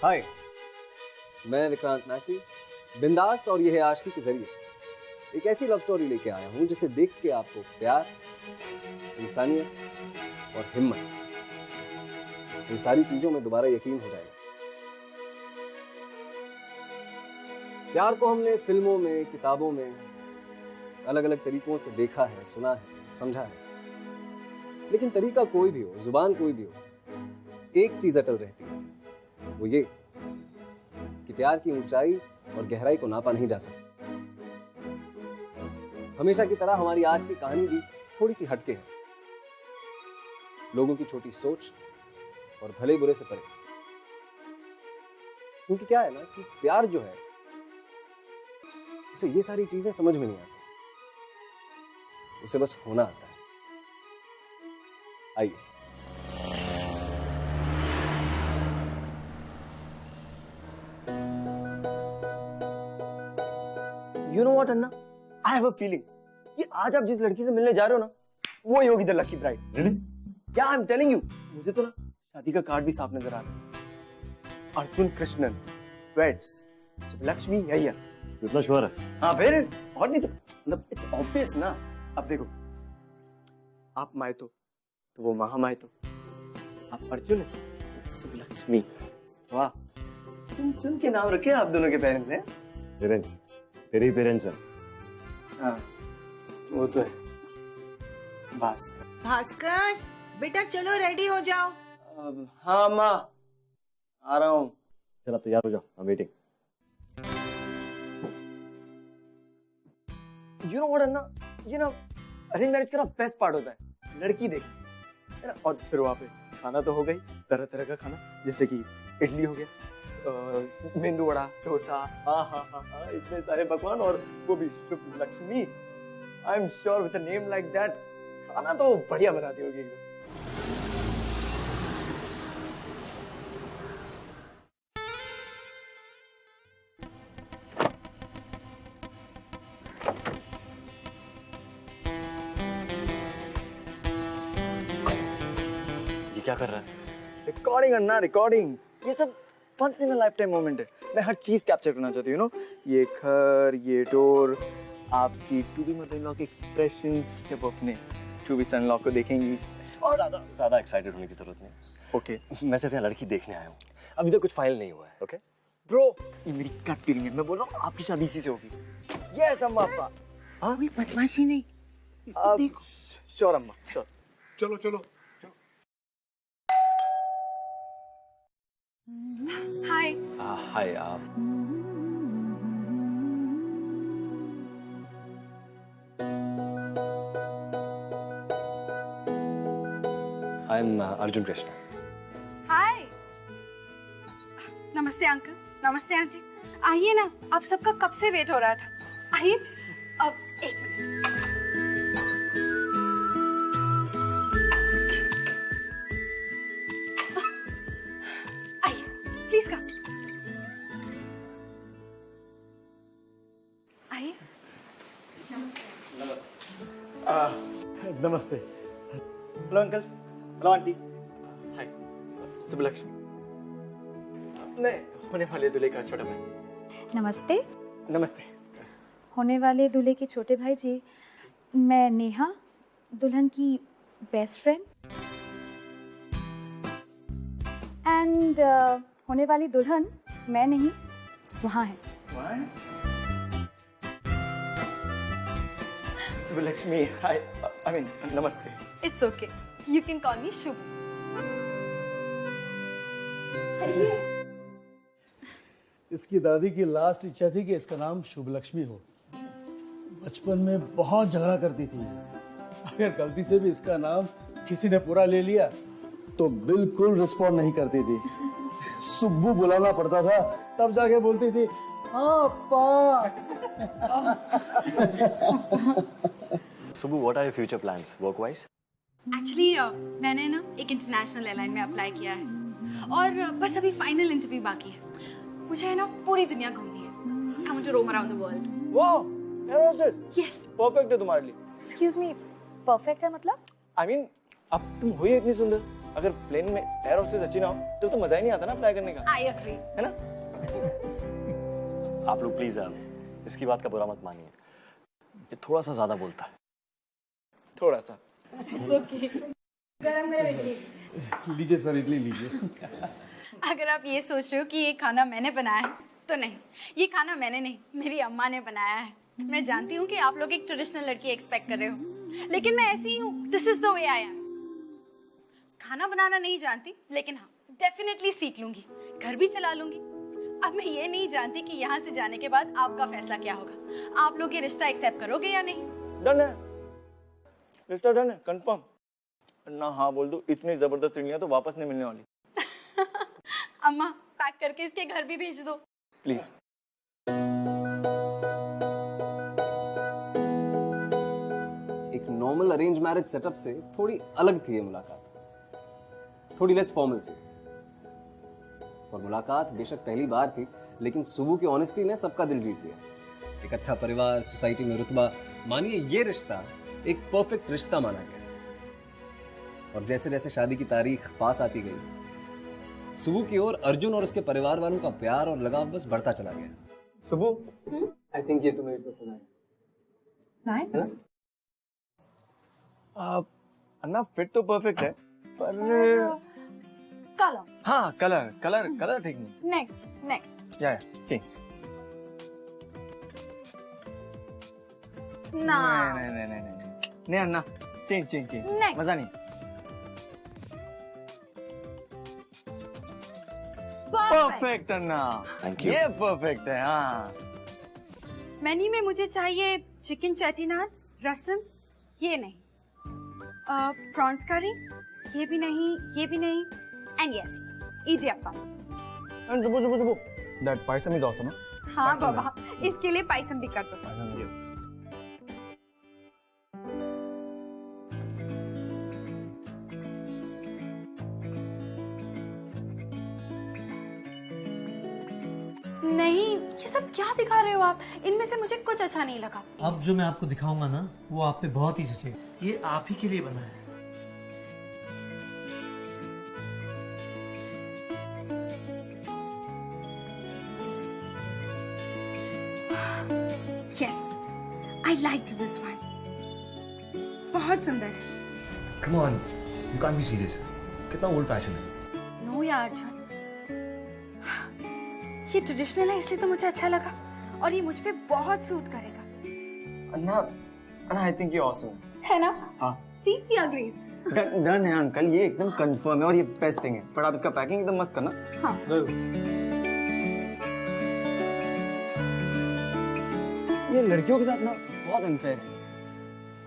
हाय, मैं विक्रांत नासी, बिंदास और ये है आशिकी के जरिए एक ऐसी लव स्टोरी लेके आया हूं जिसे देख के आपको प्यार, इंसानियत और हिम्मत, इन सारी चीजों में दोबारा यकीन हो जाएगा। प्यार को हमने फिल्मों में, किताबों में अलग अलग तरीकों से देखा है, सुना है, समझा है, लेकिन तरीका कोई भी हो, जुबान कोई भी हो, एक चीज अटल रहती है, वो ये कि प्यार की ऊंचाई और गहराई को नापा नहीं जा सकता। हमेशा की तरह हमारी आज की कहानी भी थोड़ी सी हटके है, लोगों की छोटी सोच और भले बुरे से परे। क्योंकि क्या है ना कि प्यार जो है उसे ये सारी चीजें समझ में नहीं आती, उसे बस होना आता है। आइए। You know what, Anna? I have a feeling कि आज आप जिस लड़की से मिलने जा रहे हो ना, वो ही होगी द लकी ब्राइड। Really? क्या I'm telling you, मुझे तो ना शादी का कार्ड भी साफ नजर आ रहा है। अर्जुन कृष्णन, वेड्स, लक्ष्मी अय्यर। इतना श्योर है? हाँ फिर और नहीं तो मतलब इट्स ऑब्वियस ना। अब देखो, आप मायतो तो वो महामायतो, आप अर्जुन है तो सुबलक्ष्मी। वाह, तुम चुन के नाम रखे आप दोनों के पेरेंट्स ने। पेरेंट्स, तेरे ही पेरेंट्स हैं। हाँ वो तो है। भास्कर, भास्कर बेटा चलो रेडी हो जाओ। हाँ माँ आ रहा हूँ। चल अब तैयार हो जाओ, I'm waiting. You know what, अन्ना, ये ना अरेंज मैरिज का ना बेस्ट पार्ट होता है, लड़की देख है ना, और फिर वहाँ पे खाना तो हो गई, तरह तरह का खाना, जैसे कि इडली हो गया, मेंदू वड़ा, डोसा, हाँ इतने सारे पकवान, और वो भी Shubh Lakshmi. I am sure with a name like that खाना तो बढ़िया बनाती होगी एकदम। ये क्या कर रहा है? Recording Anna, recording. ये सब once in a lifetime moment है। मैं हर चीज कैप्चर करना चाहती हूँ, ये घर, ये डोर, आपकी to be mother in law के एक्सप्रेशंस जब अपने टू बी सन लॉ को देखेंगी। और ज्यादा एक्साइटेड होने की जरूरत नहीं। ओके मैं सिर्फ यहाँ लड़की देखने आया हूँ, अभी तक कुछ फाइनल नहीं हुआ है। ओके ब्रो, ये मेरी गट फीलिंग है, मैं बोल रहा हूँ आपकी शादी इसी से होगी। यस अम्मा पापा। कोई बदमाशी नहीं। देखो श्योर अम्मा, श्योर। चलो चलो। हाय। हाय आप। I am Arjun Krishna. Hi. नमस्ते अंकल, नमस्ते आंटी। आइए ना, आप सबका कब से वेट हो रहा था। आइए। अब एक मिनट। आइए प्लीज कम। आइए। नमस्ते। हेलो अंकल, हेलो आंटी, हाय। सुबलक्ष्मी, मैं होने वाले दूल्हे का छोटा भाई। नमस्ते। नमस्ते। होने वाले दूल्हे के छोटे भाई जी, मैं नेहा, दुल्हन की बेस्ट फ्रेंड। एंड होने वाली दुल्हन मैं नहीं, वहाँ है। सुबलक्ष्मी, हाय, आई मीन नमस्ते। It's okay, you can call me Shubh. इसकी दादी की लास्ट इच्छा थी कि इसका नाम शुभ लक्ष्मी हो। बचपन में बहुत झगड़ा करती थी, अगर गलती से भी इसका नाम किसी ने पूरा ले लिया तो बिल्कुल रिस्पॉन्ड नहीं करती थी। सुब्बू बुलाना पड़ता था, तब जाके बोलती थी हाँ पा। Subbu, what are your future plans work wise? Actually मैंने ना एक इंटरनेशनल एयरलाइन में अप्लाई किया है, और बस अभी फाइनल इंटरव्यू बाकी है। मुझे है ना पूरी दुनिया घूमनी है। I want to roam around the world. Wow, air hostess. Yes. Perfect है तुम्हारे लिए। एक्सक्यूज मी, परफेक्ट है मतलब? आई मीन अब तुम हो ही इतनी सुंदर, अगर प्लेन में एयर होस्टेस अच्छी ना हो तो मजा ही नहीं आता ना अप्लाई करने का, आई एग्री। है ना? आप लोग प्लीज इसकी बात का बुरा मत मानिए, ये थोड़ा सा ज्यादा बोलता है। थोड़ा सा। गरम गरम इडली। लीजिए सर, इडली लीजिए। अगर आप ये सोच रहे हो कि ये खाना मैंने बनाया है तो नहीं, ये खाना मैंने नहीं, मेरी अम्मा ने बनाया है। मैं जानती हूँ कि आप लोग एक ट्रेडिशनल लड़की एक्सपेक्ट कर रहे हो, लेकिन मैं ऐसी ही हूँ। This is the way I am. खाना बनाना नहीं जानती, लेकिन हाँ डेफिनेटली सीख लूंगी, घर भी चला लूंगी। अब मैं ये नहीं जानती कि यहाँ से जाने के बाद आपका फैसला क्या होगा। आप लोग ये रिश्ता एक्सेप्ट करोगे या नहीं? डन है, रिश्ता डन है, कंफर्म। ना हाँ बोल दो, इतनी जबरदस्त इडलियां तो वापस नहीं मिलने वाली। अम्मा पैक करके इसके घर भी भेज दो प्लीज। एक नॉर्मल अरेंज मैरिज सेटअप से थोड़ी अलग थी ये मुलाकात, थोड़ी लेस फॉर्मल सी। और मुलाकात बेशक पहली बार थी, लेकिन सुबह की ऑनेस्टी ने सबका दिल जीत लिया। एक अच्छा परिवार, सोसाइटी में रुतबा, मानिए ये रिश्ता एक परफेक्ट रिश्ता माना गया। और जैसे जैसे शादी की तारीख पास आती गई, सुबह की ओर अर्जुन और उसके परिवार वालों का प्यार और लगाव बस बढ़ता चला गया। सुबह, आई थिंक ये तुम्हें पसंद आया। नाइस। अन्ना फिट तो परफेक्ट है, पर कलर। हाँ कलर ठीक नहीं। नेक्स्ट या चेंज। ना नहीं अन्ना, चेंज। Next. मजा नहीं। Perfect Anna, Thank you. ये परफेक्ट है। हाँ मेन्यू में मुझे चाहिए चिकन चेटीनाद, रसम, ये नहीं, प्रॉन्स करी, ये भी नहीं, एंड यस इडियप्पम। एंड जुबो दैट पायसम इज ऑसम। हाँ बाबा, इसके लिए पायसम भी कर दो। नहीं, ये सब क्या दिखा रहे हो आप? इनमें से मुझे कुछ अच्छा नहीं लगा। अब जो मैं आपको दिखाऊंगा ना, वो आप पे बहुत ही जचेगा। ये आप ही के लिए बना है। Yes, I liked this one. बहुत सुंदर है। Come on, you can't be serious. कितना ओल्ड फैशन है। नो यार अर्जुन, ये ट्रेडिशनल है इसलिए तो मुझे अच्छा लगा, और ये मुझ पे बहुत सूट करेगा। अन्ना आई थिंक ये ऑसम है ना? हाँ। See, he agrees. डन है अंकल, ये एकदम कंफर्म है और ये बेस्ट थिंग है। पर आप इसका पैकिंग एकदम मस्त करना। हाँ। ये लड़कियों के साथ ना बहुत अनफेयर है।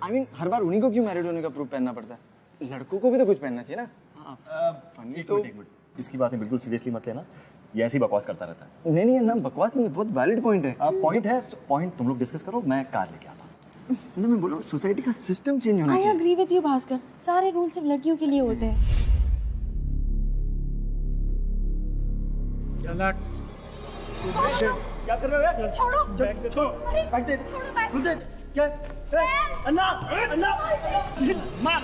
I mean, हर बार उन्हीं को क्यों मैरिड होने का प्रूफ पहनना पड़ता है? लड़कों को भी तो कुछ पहनना चाहिए ना। फनी तो एक मिनट, इसकी बातें बिल्कुल सीरियसली मत लेना, ये ऐसी बकवास करता रहता है। नहीं ना, बकवास नहीं है, बहुत वैलिड पॉइंट है। पॉइंट है, पॉइंट तुम लोग डिस्कस करो, मैं कार लेके आता हूँ। ना मैं बोल रहा हूँ सोसाइटी का सिस्टम चेंज होना I चाहिए। agree with you, Bhaskar. सारे रूल सिर्फ लड़कियों के लिए होते हैं। क्या कर रहे हो? छोड़ो। छोड़ो। बैठ दे। रुक जा। क्या? अन्ना! मार।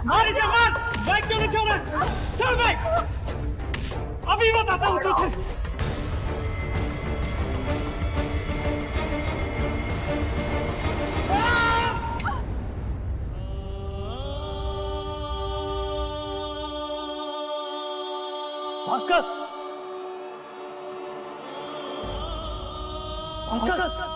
मार इसे, मार! बाइक क्यों नहीं छोड़ रहा? चल बाइक! अभी बताता हूँ तुझे। भास्कर! भास्कर!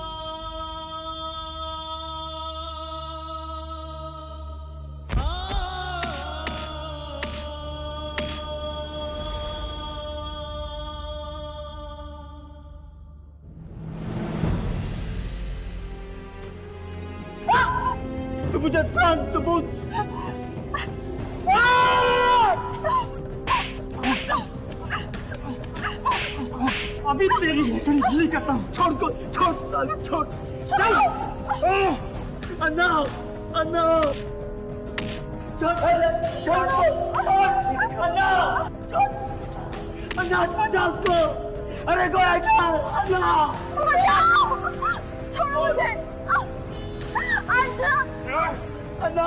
अभी तेरी इडली करता हूँ। छोड़ साले, छोड़। चल। अन्ना, छोड़। अन्ना, छोड़। अन्ना बचा उसको। अरे कोई अच्छा अन्ना। छोड़ो मुझे। अन्ना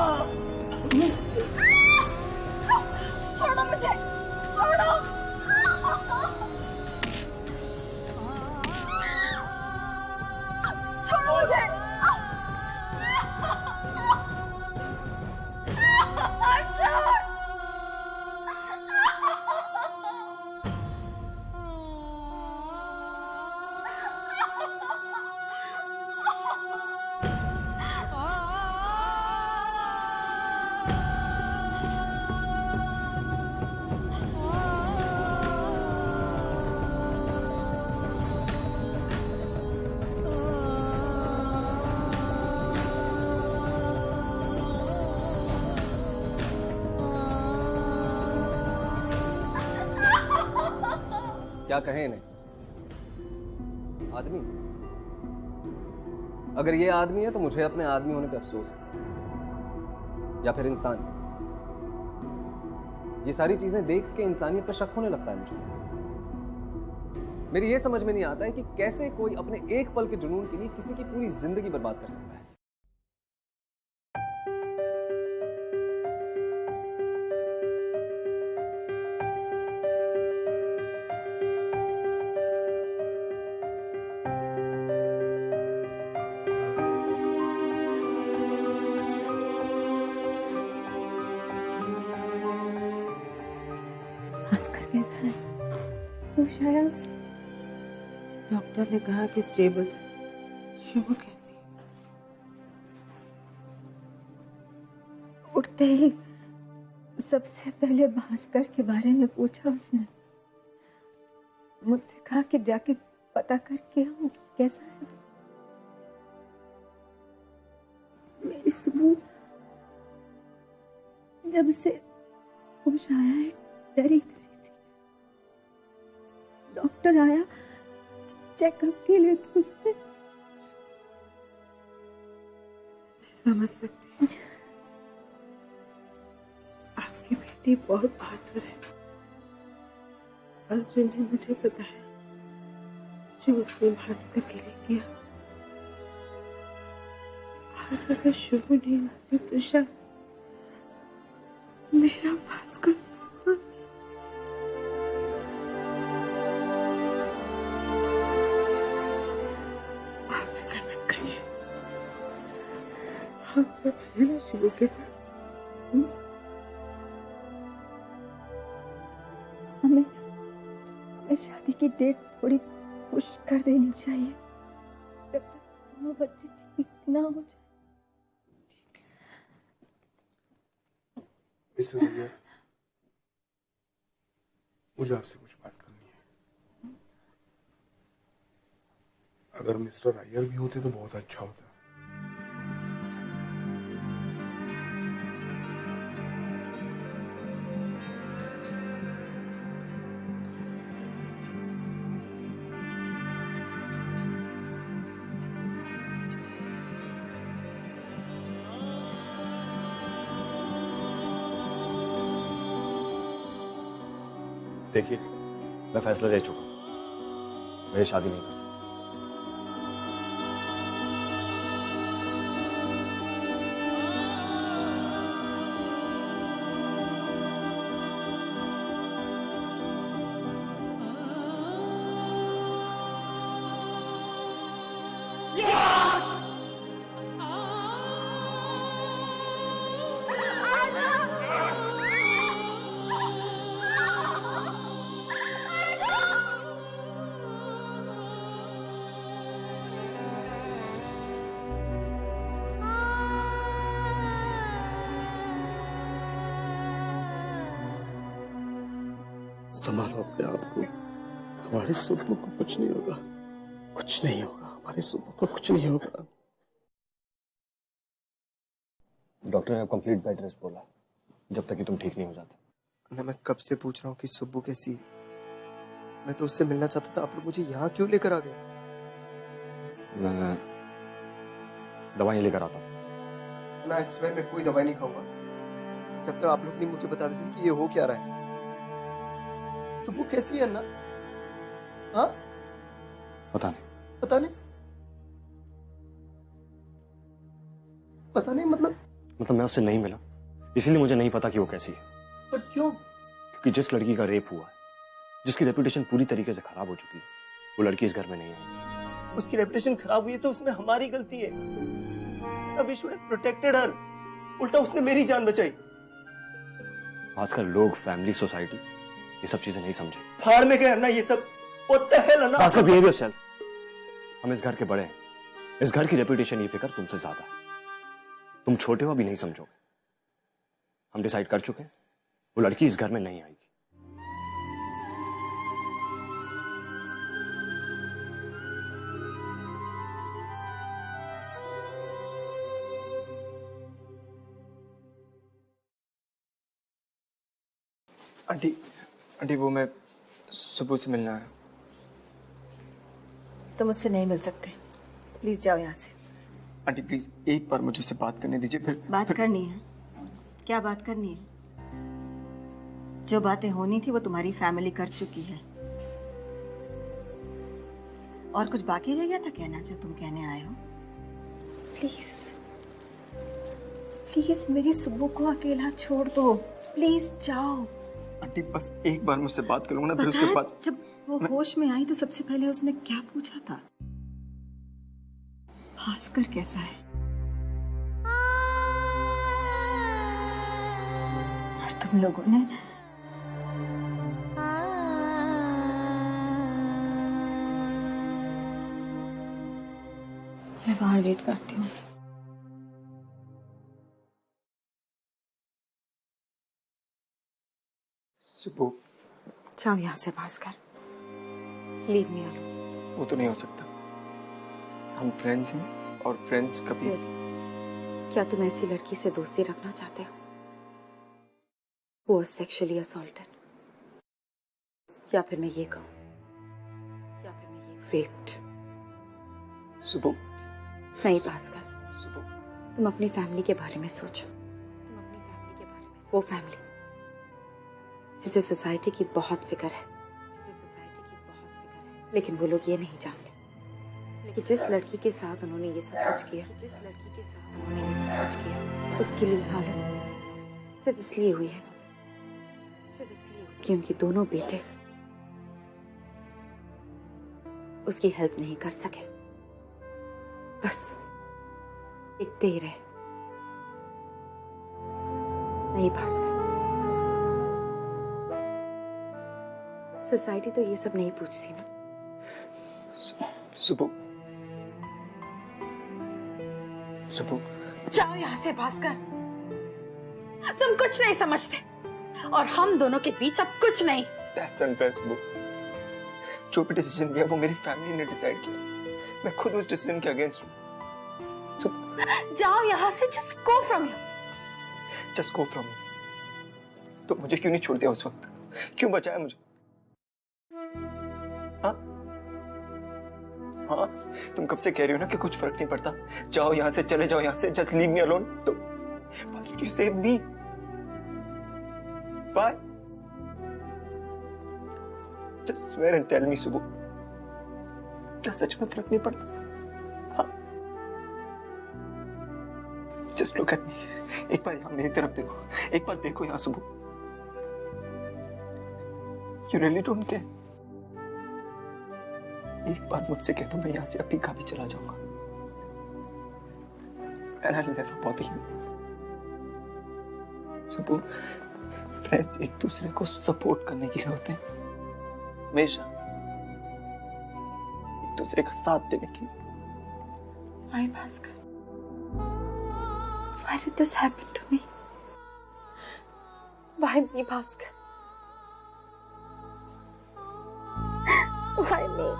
छोड़ो मुझे, छोड़ो। छोड़ो मुझे। क्या कहें इन्हें? आदमी? अगर ये आदमी है तो मुझे अपने आदमी होने पे अफसोस है, या फिर इंसान। ये सारी चीजें देख के इंसानियत पे शक होने लगता है मुझे। मेरी ये समझ में नहीं आता है कि कैसे कोई अपने एक पल के जुनून के लिए किसी की पूरी जिंदगी बर्बाद कर सकता है। भास्कर कैसा है? होश आया उसे? डॉक्टर ने कहा कि स्टेबल। शुभ कैसी? उठते ही सबसे पहले भास्कर के बारे में पूछा उसने। मुझसे कहा कि जाके पता करके आऊं कि कैसा है। मेरी सुबह जब से होश आया है, डरी डरी सी। डॉक्टर आया चेकअप के लिए तो उसने। समझ सकती हूँ, आपकी बेटी बहुत बहादुर है। अर्जुन ने मुझे बताया जो उसने भास्कर के लिए किया। आज अगर शुभ नहीं आती तो शायद मेरा भास्कर बस। आप फिक्र मत करिए, हम सब है ना शुभ के साथ। हमें शादी की डेट थोड़ी पुश कर देनी चाहिए जब तक वो बच्चे ठीक ना हो जाए। मिसेस अय्यर, मुझे आपसे कुछ बात करनी है। अगर मिस्टर अय्यर भी होते तो बहुत अच्छा होता। देखिए, मैं फैसला ले चुका हूं, मैं ये शादी नहीं कर सकता। संभालो अपने आप को। हमारी सुब्बू को कुछ नहीं होगा, कुछ नहीं होगा। हमारी सुब्बू को कुछ नहीं होगा। डॉक्टर ने कंप्लीट बेड रेस्ट बोला, जब तक कि तुम ठीक नहीं हो जाते। ना मैं कब से पूछ रहा हूँ कि सुब्बू कैसी है। मैं तो उससे मिलना चाहता था, आप लोग मुझे यहाँ क्यों लेकर आ गए? मैं दवाई लेकर आता हूँ। ना इस समय मैं कोई दवाई नहीं खाऊंगा जब तक आप लोग नहीं मुझे बता देते कि ये हो क्या रहा है। सुबह कैसी है अन्ना? हाँ पता नहीं। पता नहीं? पता नहीं मतलब मैं उससे नहीं मिला, इसीलिए मुझे नहीं पता कि वो कैसी है। पर क्यों? क्योंकि जिस लड़की का रेप हुआ है, जिसकी रेपुटेशन पूरी तरीके से खराब हो चुकी है, वो लड़की इस घर में नहीं है। उसकी रेपुटेशन खराब हुई है तो उसमें हमारी गलती है। वी शुड हैव प्रोटेक्टेड हर। उल्टा उसने मेरी जान बचाई। आजकल लोग, फैमिली, सोसाइटी ये सब चीजें नहीं समझे। फाड़ में गए ना ये सब। What the hell, अन्ना? आजकल बिहेव योरसेल्फ। हम इस घर के बड़े हैं, इस घर की रेपुटेशन ये फिक्र तुमसे ज्यादा है। तुम छोटे हो, अभी नहीं समझोगे। हम डिसाइड कर चुके हैं, वो लड़की इस घर में नहीं आएगी। आंटी वो मैं सुबह से मिलने आया। तो मुझसे नहीं मिल सकते, प्लीज जाओ यहाँ से। आंटी प्लीज एक बार मुझे उससे बात करने दीजिए। बात करनी है? क्या बात करनी है? जो बातें होनी थी वो तुम्हारी फैमिली कर चुकी है। और कुछ बाकी रह गया था कहना जो तुम कहने आए हो? प्लीज प्लीज मेरी सुबह को अकेला छोड़ दो, प्लीज जाओ। आंटी बस एक बार मुझसे बात करूंगा ना, फिर उसके बाद। जब वो होश में आई तो सबसे पहले उसने क्या पूछा था? भास्कर कैसा है? और तुम लोगों ने मैं बाहर वेट करती हूँ। सुबह जाओ यहाँ से भास्कर, लीव मी अलोन। वो तो नहीं हो सकता। हम फ्रेंड्स हैं और फ्रेंड्स कभी। क्या तुम ऐसी लड़की से दोस्ती रखना चाहते हो? वो सेक्सुअली असॉल्टेड, या फिर मैं ये कहूँ, या फिर मैं ये रेप्ड। सुबह नहीं भास्कर, तुम अपनी फैमिली के बारे में सोचो। तुम अपनी फैमिली के बारे में, वो फैमिली जिसे सोसाइटी की बहुत फिक्र है, लेकिन वो लोग ये नहीं जानते कि जिस लड़की के साथ उन्होंने ये सब कुछ किया, उसके लिए हालत सिर्फ इसलिए हुई है कि उनके दोनों बेटे उसकी हेल्प नहीं कर सके। बस दिखते ही रहे। नहीं भास्कर, सोसाइटी तो ये सब नहीं पूछती ना। सुबह जाओ यहाँ से भास्कर, तुम कुछ नहीं समझते और हम दोनों के बीच अब कुछ नहीं। That's unfair, सुबह। जो भी डिसीजन लिया वो मेरी फैमिली ने डिसाइड किया। मैं खुद उस डिसीजन के अगेंस्ट हूँ। जाओ यहाँ से, just go from here। Just go from here। तो मुझे क्यों नहीं छोड़ दिया उस वक्त? क्यों बचाया मुझे? हाँ, तुम कब से कह रही हो ना कि कुछ फर्क नहीं पड़ता, जाओ यहाँ से, चले जाओ यहाँ से, just leave me alone। तो why did you save me? Why? Just swear and tell me, सुबह, क्या सच में फर्क नहीं पड़ता? हाँ? Just look at me। एक बार यहाँ मेरी तरफ देखो, एक बार देखो यहाँ सुबह। You really don't care? एक बार मुझसे कह दो, मैं यहाँ से अभी कभी चला जाऊंगा। And I'll never bother you। सुबह, फ्रेंड्स एक दूसरे को सपोर्ट करने के लिए होते हैं, हमेशा एक दूसरे का साथ देने के लिए। Why Bhaskar? Why did this happen to me? Why me Bhaskar? Why me?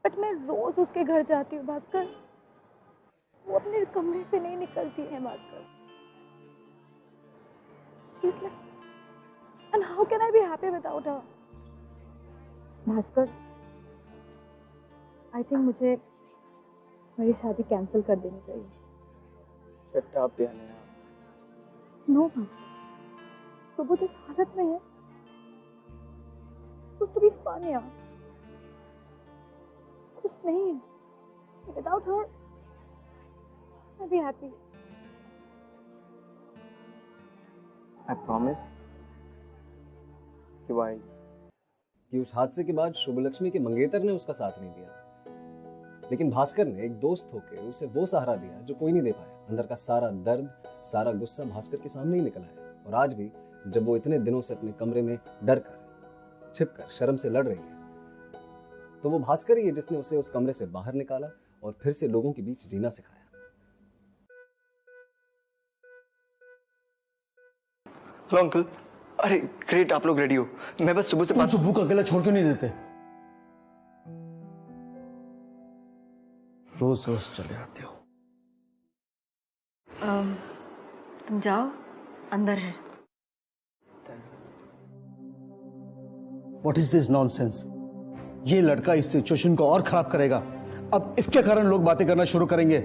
But मैं रोज उसके घर जाती हूँ भास्कर, वो अपने कमरे से नहीं निकलती है Bhaskar. And how can I be happy without her? Bhaskar, I think मुझे मेरी शादी कैंसिल कर देनी चाहिए। Shut up, यार। No, भास्कर, तो वो जिस हालत में है, उसको भी fun यार। कुछ नहीं है। Without her, I'll be happy. I promise कि भाई कि उस हादसे के बाद शुभलक्ष्मी के मंगेतर ने उसका साथ नहीं दिया, लेकिन भास्कर ने एक दोस्त होकर उसे वो सहारा दिया जो कोई नहीं दे पाया। अंदर का सारा दर्द, सारा गुस्सा भास्कर के सामने ही निकल आया। और आज भी जब वो इतने दिनों से अपने कमरे में डर कर, छिप कर, शर्म से लड़ रही है, तो वो भास्कर ही है जिसने उसे उस कमरे से बाहर निकाला और फिर से लोगों के बीच जीना सिखाया। Hello uncle. अरे ग्रेट, आप लोग रेडी हो। मैं बस सुबह से तुम सुब्बू को अकेला छोड़ क्यों नहीं देते? रोज रोज चले आते हो। तुम जाओ, अंदर है। What is this nonsense? ये लड़का इस सिचुएशन को और खराब करेगा। अब इसके कारण लोग बातें करना शुरू करेंगे।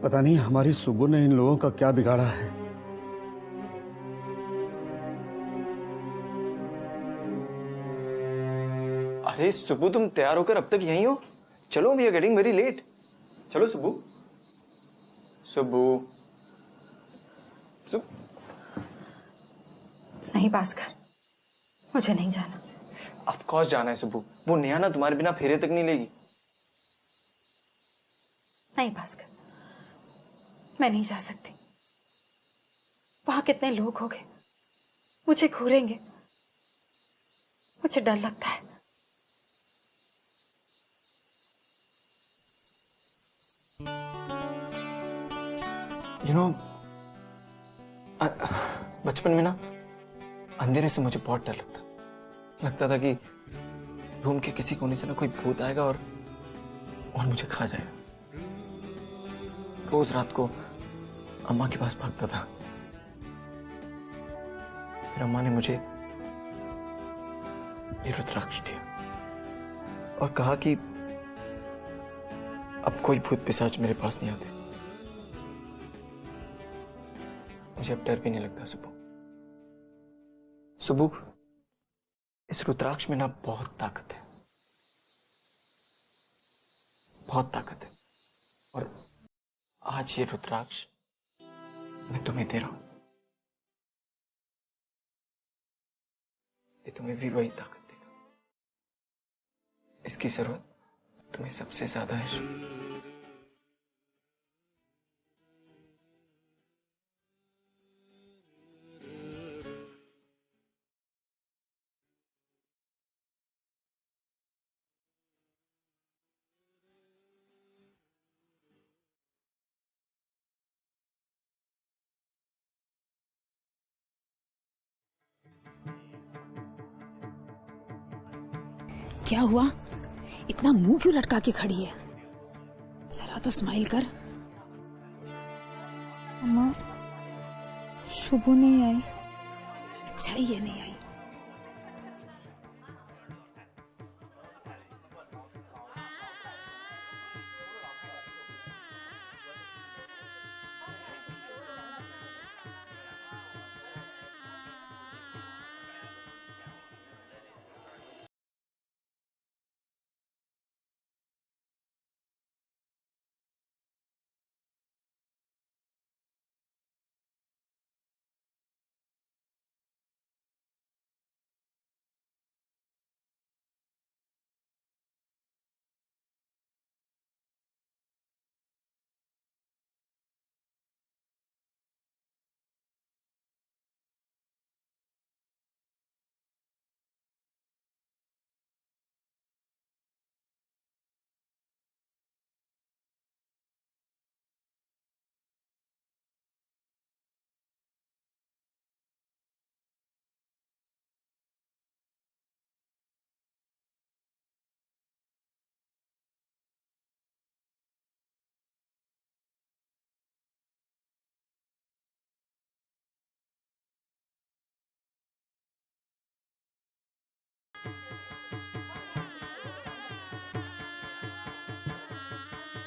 पता नहीं हमारी सुबह ने इन लोगों का क्या बिगाड़ा है। अरे सुबह, तुम तैयार होकर अब तक यहीं हो? चलो, we are getting very late. चलो सुबह। सुबह, नहीं भास्कर, मुझे नहीं जाना। ऑफ कोर्स जाना है सुबह। वो नेहा ना तुम्हारे बिना फेरे तक नहीं लेगी। नहीं भास्कर, मैं नहीं जा सकती। वहां कितने लोग होंगे, मुझे घूरेंगे, मुझे डर लगता है। यू नो, बचपन में ना अंधेरे से मुझे बहुत डर लगता था कि रूम के किसी कोने से ना कोई भूत आएगा और मुझे खा जाएगा। रोज रात को अम्मा के पास भागता था। फिर अम्मा ने मुझे ये रुद्राक्ष दिया और कहा कि अब कोई भूत पिशाच मेरे पास नहीं आते। मुझे अब डर भी नहीं लगता सुबह। सुबह, इस रुद्राक्ष में ना बहुत ताकत है, बहुत ताकत है। और आज ये रुद्राक्ष मैं तुम्हें दे रहा हूं। ये तुम्हें भी वही ताकत देगा। इसकी जरूरत तुम्हें सबसे ज्यादा है। क्या हुआ? इतना मुंह क्यों लटका के खड़ी है? जरा तो स्माइल कर। अम्मा, शुभू नहीं आई। अच्छा ही है नहीं आई।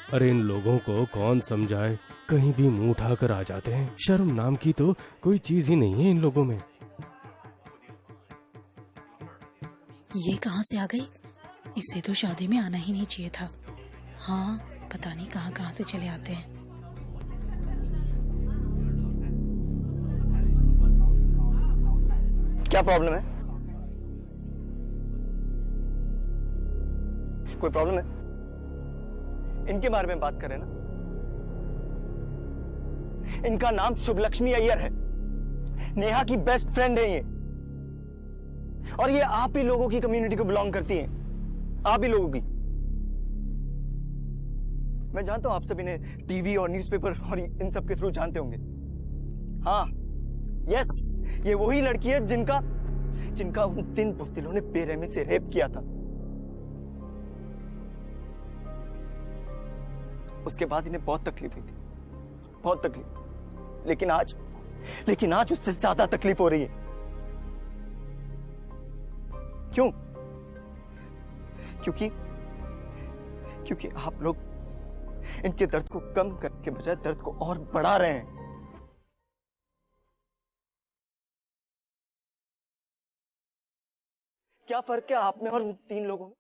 अरे इन लोगों को कौन समझाए, कहीं भी मुंह उठाकर आ जाते हैं। शर्म नाम की तो कोई चीज ही नहीं है इन लोगों में। ये कहाँ से आ गई? इसे तो शादी में आना ही नहीं चाहिए था। हाँ, पता नहीं कहाँ कहाँ से चले आते हैं। क्या प्रॉब्लम है? कोई प्रॉब्लम है? इनके बारे में बात करें ना। इनका नाम शुभलक्ष्मी अय्यर है। नेहा की बेस्ट फ्रेंड है ये। और ये आप ही लोगों की कम्युनिटी को बिलोंग करती हैं। आप ही लोगों की। मैं जानता हूं आप सभी ने टीवी और न्यूज़पेपर और इन सब के थ्रू जानते होंगे। हाँ, यस, ये वही लड़की है जिनका उन 3 बुज़दिलों ने बेरहमी से रेप किया था। उसके बाद इन्हें बहुत तकलीफ हुई थी, बहुत तकलीफ। लेकिन आज उससे ज्यादा तकलीफ हो रही है। क्यों? क्योंकि आप लोग इनके दर्द को कम करने के बजाय दर्द को और बढ़ा रहे हैं। क्या फर्क है आप में और उन 3 लोगों में?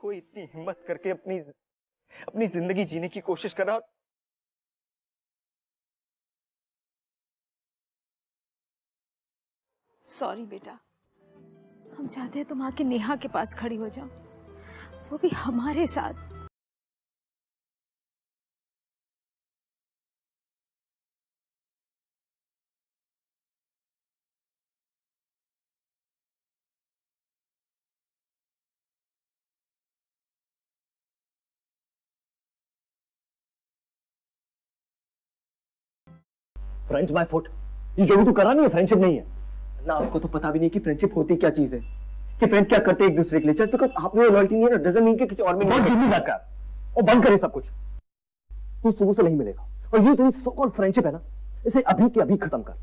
कोई इतनी हिम्मत करके अपनी जिंदगी जीने की कोशिश कर रहा। सॉरी बेटा, हम चाहते हैं तुम आके नेहा के पास खड़ी हो जाओ, वो भी हमारे साथ। फ्रेंच माय फुट, ये जो भी तू कर रहा नहीं है फ्रेंडशिप नहीं है ना। आपको तो पता भी नहीं कि फ्रेंडशिप होती क्या चीज है, कि फ्रेंड क्या करते हैं एक दूसरे के लिए। जस्ट बिकॉज आप में लॉयल्टी नहीं है ना, डजंट मीन कि किसी और में नहीं। बहुत गिरनी बात कर और बंद करे सब कुछ। तू सुबह से नहीं मिलेगा और ये तेरी सो कॉल्ड फ्रेंडशिप है ना, इसे अभी के अभी खत्म कर।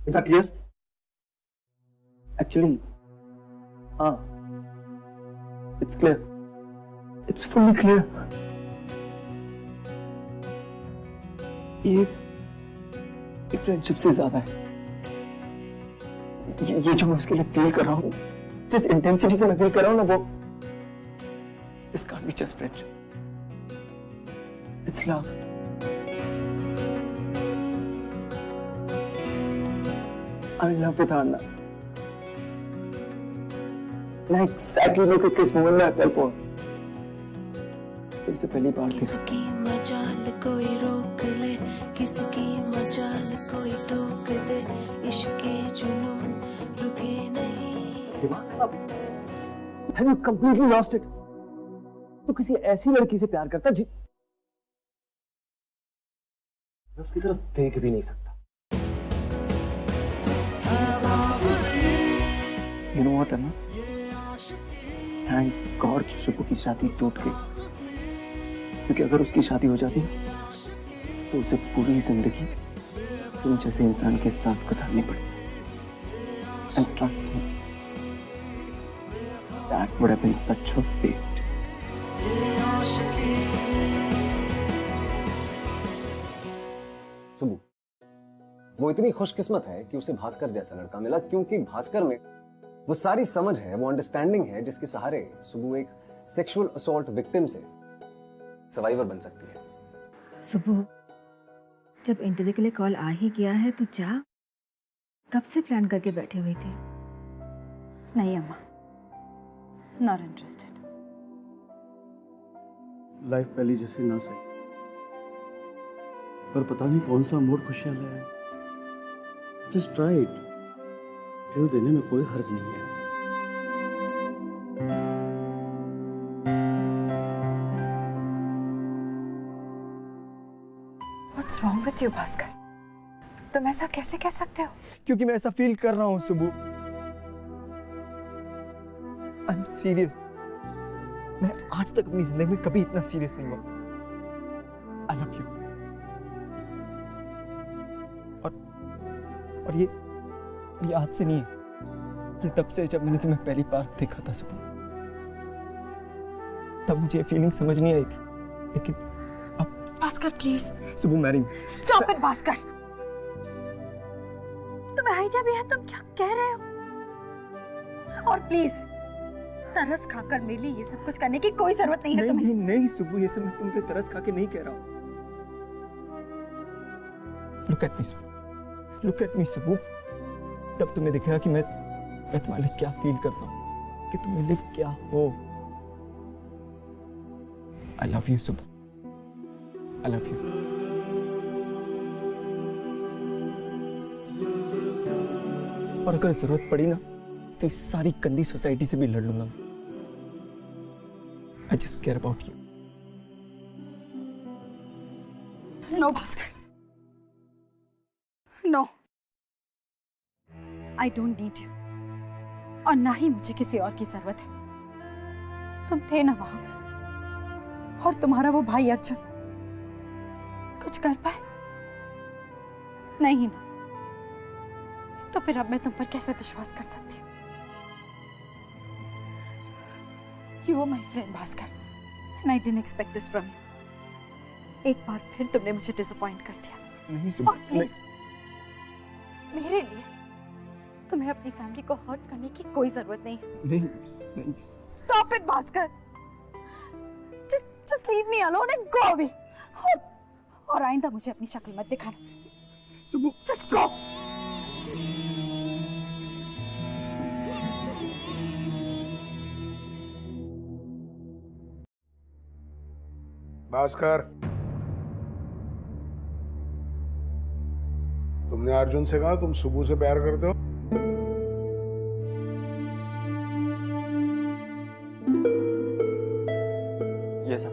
Is that clear? एक्चुअली हाँ, it's clear, it's fully clear. ये फ्रेंडशिप से ज्यादा है। ये जो मैं उसके लिए फील कर रहा हूँ, जिस इंटेंसिटी से मैं फील कर रहा हूँ ना, वो इस can't be just friendship, it's love. I love with her ना। मैं एग्जैक्टली नो कि किस मोमेंट में आई फेल फॉर। इससे पहली बार किसकी मजाल कोई रोक ले, किसकी मजाल कोई टोक दे, इश्क के जुनून रुके नहीं। दिमाग खराब, have you completely lost it? तो किसी ऐसी लड़की से प्यार करता मैं उसकी तरफ देख भी नहीं सकता। You know what, Anna? Thank God कि शुभू की शादी टूट गई, क्योंकि अगर उसकी शादी हो जाती तो उसे पूरी जिंदगी तुम जैसे इंसान के साथ गुजारनी पड़ती। And trust me, that would have been such a waste. Subbu, वो इतनी खुशकिस्मत है कि उसे भास्कर जैसा लड़का मिला, क्योंकि भास्कर में वो सारी समझ है, वो अंडरस्टैंडिंग है, जिसके सहारे सुबू एक सेक्सुअल असॉल्ट विक्टिम से सर्वाइवर बन सकती है। सुबू, जब इंटरव्यू के लिए कॉल आ ही गया है तो जा। कब से प्लान करके बैठी हुई थी? नहीं अम्मा, नॉट इंटरेस्टेड। लाइफ पहली जैसी ना सही, पर पता नहीं कौन सा मूड खुशियां लाए। जस्ट ट्राई इट, क्यों देने में कोई हर्ज नहीं है। What's wrong with you, Bhaskar? तुम ऐसा कैसे कह सकते हो? क्योंकि मैं ऐसा फील कर रहा हूं सुबू। I am serious. मैं आज तक अपनी जिंदगी में कभी इतना सीरियस नहीं हुआ। I love you. और ये आज से नहीं है, ये तब से जब मैंने तुम्हें पहली बार देखा था सुबह। तब मुझे ये फीलिंग समझ नहीं आई थी, लेकिन भास्कर प्लीज सुबह मैरिंग। Stop it Bhaskar. तुम्हें आइडिया भी है तुम क्या कह रहे हो? और प्लीज तरस खाकर मेरे लिए ये सब कुछ करने की कोई जरूरत नहीं है तुम्हें। नहीं सुबह, ये सब मैं तुम पे तरस खा के नहीं कह रहा हूँ। लुक एट मी सुबह। तब तुम्हें दिखेगा कि मैं तुम्हारे लिए क्या फील करता हूँ, कि तुम मेरे लिए क्या हो। आई लव यू सुबह, आई लव यू। और अगर जरूरत पड़ी ना तो इस सारी गंदी सोसाइटी से भी लड़ लूंगा। I just care about you. No Bhaskar, no, I don't need you, और ना ही मुझे किसी और की जरूरत है। तुम थे ना वहां, और तुम्हारा वो भाई अर्जुन कुछ कर पाए? नहीं ना, तो फिर अब मैं तुम पर कैसे विश्वास कर सकती हूँ? You were my friend, Bhaskar, and I didn't expect this from you. एक बार फिर तुमने मुझे डिसअपॉइंट कर दिया। नहीं और प्लीज मेरे लिए तुम्हें अपनी फैमिली को हर्ट करने की कोई जरूरत नहीं है। नहीं। Stop it, Bhaskar. Just leave me alone and go away. और आइंदा मुझे अपनी शक्ल मत दिखाना। Just go. भास्कर, तुमने अर्जुन से कहा तुम सुबह से प्यार करते हो? ये सब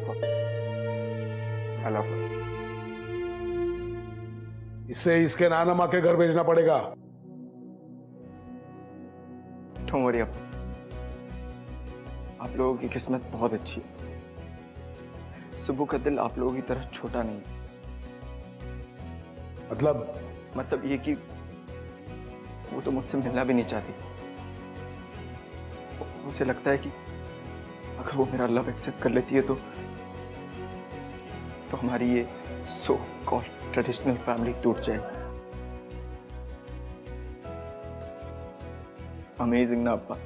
I love her. इससे इसके नाना माँ के घर भेजना पड़ेगा। Don't worry, आप लोगों की किस्मत बहुत अच्छी है। सुबह का दिल आप लोगों की तरह छोटा नहीं। मतलब ये कि वो तो मुझसे मिलना भी नहीं चाहती। उसे लगता है कि अगर वो मेरा लव एक्सेप्ट कर लेती है तो हमारी ये सो कॉल्ड ट्रेडिशनल फैमिली टूट जाएगी। अमेजिंग ना अब्बा,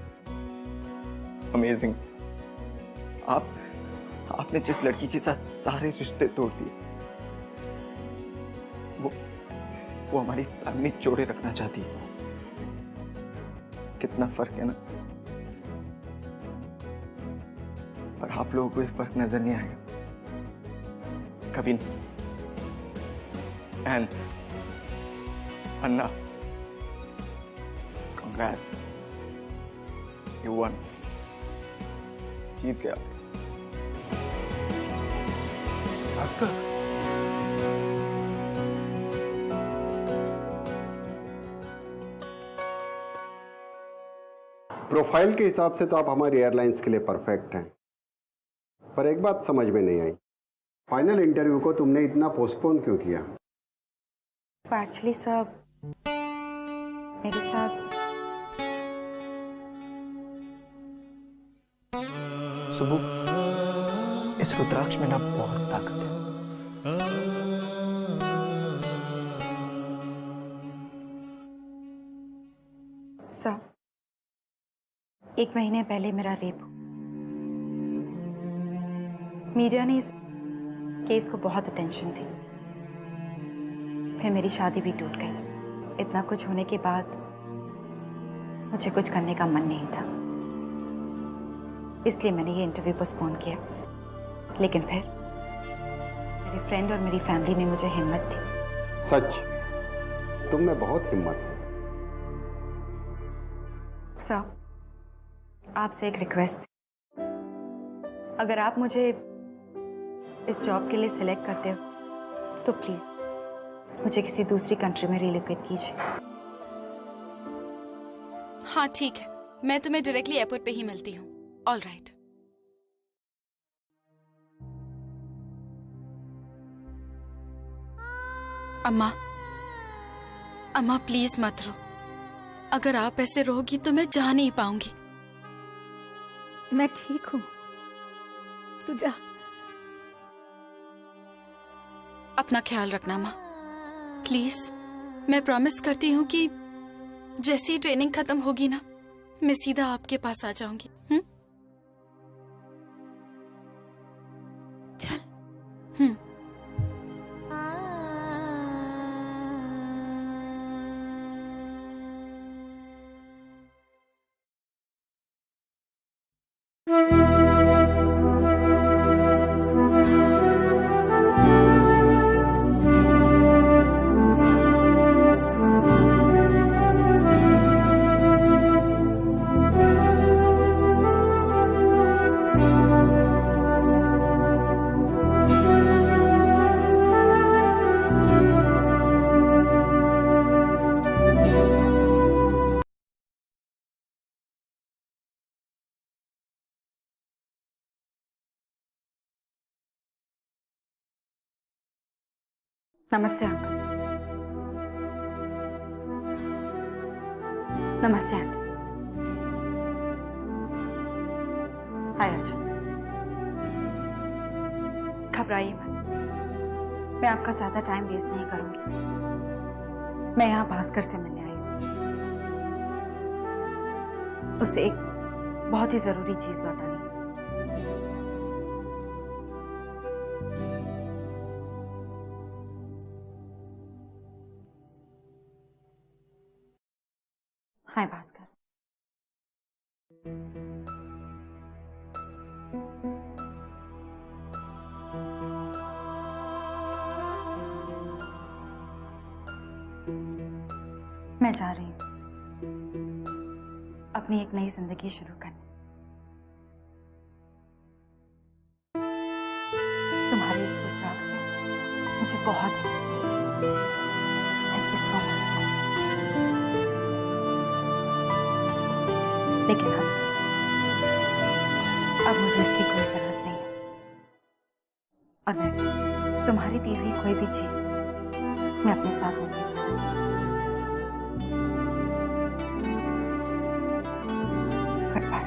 अमेजिंग। आपने जिस लड़की के साथ सारे रिश्ते तोड़ दिए, वो हमारी फैमिली जोड़े रखना चाहती है। कितना फर्क है ना। पर आप लोगों को ये फर्क नजर नहीं आएगा कभी नहीं। And Anna, congrats, you won, जीत गया। भास्कर, प्रोफाइल के हिसाब से तो आप हमारी एयरलाइंस के लिए परफेक्ट हैं, पर एक बात समझ में नहीं आई, फाइनल इंटरव्यू को तुमने इतना पोस्टपोन क्यों किया? एक्चुअली सर, मेरे साथ सुबह, इस रुद्राक्ष में ना बहुत ताकत है। सर, 1 महीने पहले मेरा रेप हुआ। मीडिया ने इस केस को बहुत अटेंशन दी। फिर मेरी शादी भी टूट गई। इतना कुछ होने के बाद मुझे कुछ करने का मन नहीं था, इसलिए मैंने ये इंटरव्यू पोस्टपोन किया। लेकिन फिर मेरे फ्रेंड और मेरी फैमिली ने मुझे हिम्मत दी। सच, तुम में बहुत हिम्मत है। सर, आपसे एक रिक्वेस्ट, अगर आप मुझे इस जॉब के लिए सिलेक्ट करते हो तो प्लीज मुझे किसी दूसरी कंट्री में रिलोकेट कीजिए। हाँ ठीक है, मैं तुम्हें डायरेक्टली एयरपोर्ट पे ही मिलती हूँ। All right. अम्मा, अम्मा प्लीज मत रो, अगर आप ऐसे रहोगी तो मैं जा नहीं पाऊंगी। मैं ठीक हूँ, तू जा। अपना ख्याल रखना माँ, प्लीज। मैं प्रॉमिस करती हूँ कि जैसी ही ट्रेनिंग खत्म होगी ना, मैं सीधा आपके पास आ जाऊंगी। चल। नमस्ते अंकल। नमस्ते आंटी। हाय अर्जुन। घबराइए मत, मैं आपका ज्यादा टाइम वेस्ट नहीं करूंगी। मैं यहाँ भास्कर से मिलने आई हूँ, उससे एक बहुत ही जरूरी चीज लौटानी है। हाय भास्कर। मैं जा रही हूँ अपनी एक नई जिंदगी शुरू करने। तुम्हारी इस गुजरात से मुझे बहुत थैंक यू सो मच। लेकिन अब मुझे इसकी कोई जरूरत नहीं है। और वैसे तुम्हारी दी हुई कोई भी चीज मैं अपने साथ नहीं ले पाऊंगी। Good bye.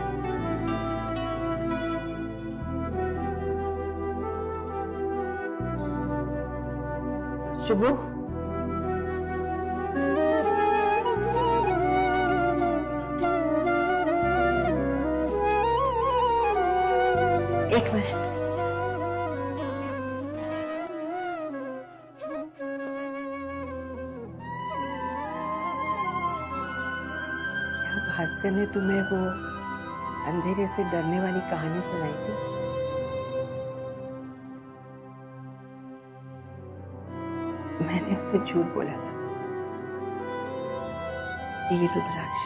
शुभू, एक मिनट। क्या भास्कर ने तुम्हें वो अंधेरे से डरने वाली कहानी सुनाई थी? मैंने उससे झूठ बोला था। ये रुद्राक्ष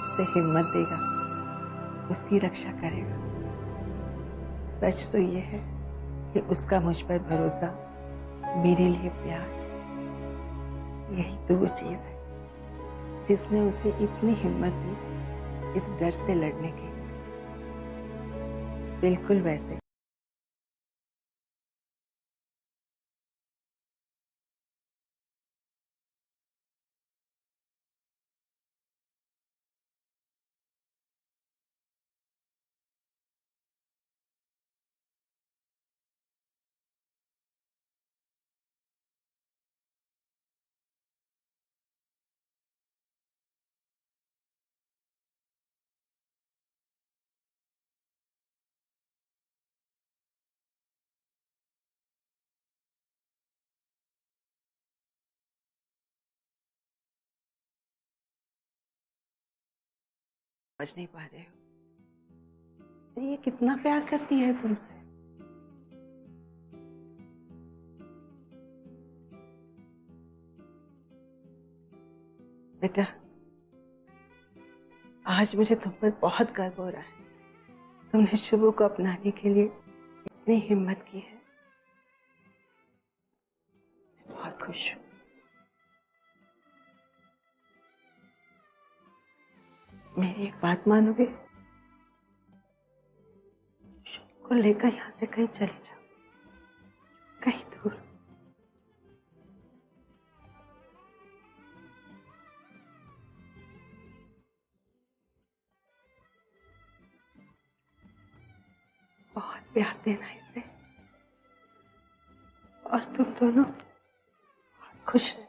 उसे हिम्मत देगा, उसकी रक्षा करेगा। सच तो ये है कि उसका मुझ पर भरोसा, मेरे लिए प्यार, यही तो वो चीज है जिसने उसे इतनी हिम्मत दी इस डर से लड़ने की। बिल्कुल वैसे समझ नहीं पा रहे हो ये कितना प्यार करती है तुमसे। बेटा, आज मुझे तुम पर बहुत गर्व हो रहा है। तुमने शुभू को अपनाने के लिए इतनी हिम्मत की है। मैं बहुत खुश हूँ। मेरी एक बात मानोगे? शुभू को लेकर यहाँ से कहीं चले जाओ, कहीं दूर। प्यार देना इसे, और तुम दोनों बहुत खुश रहो।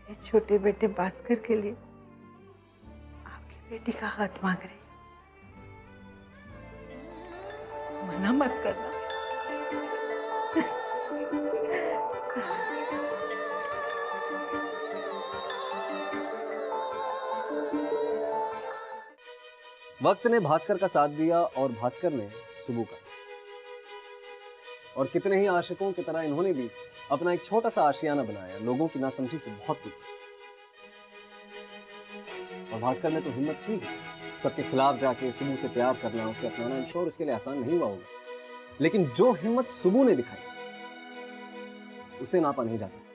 मेरे छोटे बेटे भास्कर के लिए आपकी बेटी का हाथ मांग रही हूं। मना मत करना। वक्त ने भास्कर का साथ दिया और भास्कर ने सुबु का। और कितने ही आशिकों की तरह इन्होंने भी अपना एक छोटा सा आशियाना बनाया, लोगों की नासमझी से बहुत दुखी। और भास्कर ने तो हिम्मत की सबके खिलाफ जाके सुबु से प्यार करना, उसे अपनाना। आई एम श्योर उसके लिए आसान नहीं हुआ होगा, लेकिन जो हिम्मत सुबु ने दिखाई उसे नापा नहीं जा सकता।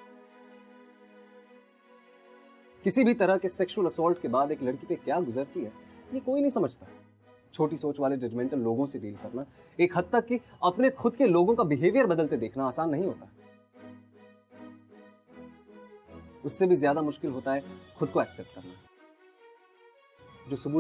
किसी भी तरह के सेक्सुअल असॉल्ट के बाद एक लड़की पे क्या गुजरती है ये कोई नहीं समझता। छोटी सोच वाले जजमेंटल लोगों से डील करना, एक हद तक कि अपने खुद के लोगों का बिहेवियर बदलते देखना आसान नहीं होता। उससे भी ज्यादा मुश्किल होता है खुद को एक्सेप्ट करना, जो सुबु ने